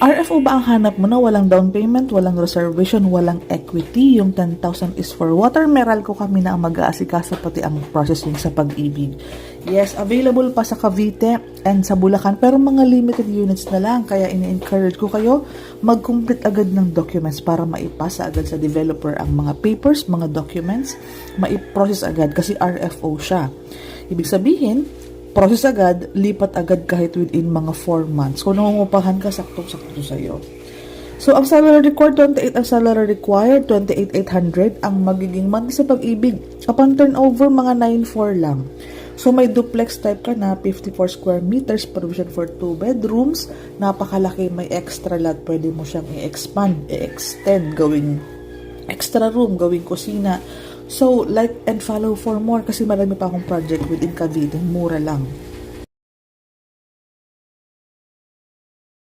RFO ba ang hanap mo na walang down payment, walang reservation, walang equity? Yung 10,000 is for water. Meralco kami na ang mag-aasikaso pati ang processing sa Pag-ibig. Yes, available pa sa Cavite and sa Bulacan pero mga limited units na lang. Kaya ini-encourage ko kayo mag-complete agad ng documents para maipasa agad sa developer ang mga papers, mga documents, maiprocess agad kasi RFO siya. Ibig sabihin, process agad, lipat agad kahit within mga 4 months. Kung nangungupahan ka, saktong-sakto sa'yo. So, ang salary required, 28 ang salary required, 28,800 ang magiging monthly sa Pag-ibig. Upon turnover, mga 9,400 lang. So, may duplex type ka na, 54 square meters, provision for 2 bedrooms. Napakalaki, may extra lot. Pwede mo siyang i-expand, i-extend, gawing extra room, gawing kusina. So, like and follow for more kasi marami pa akong project within Cavite. Mura lang.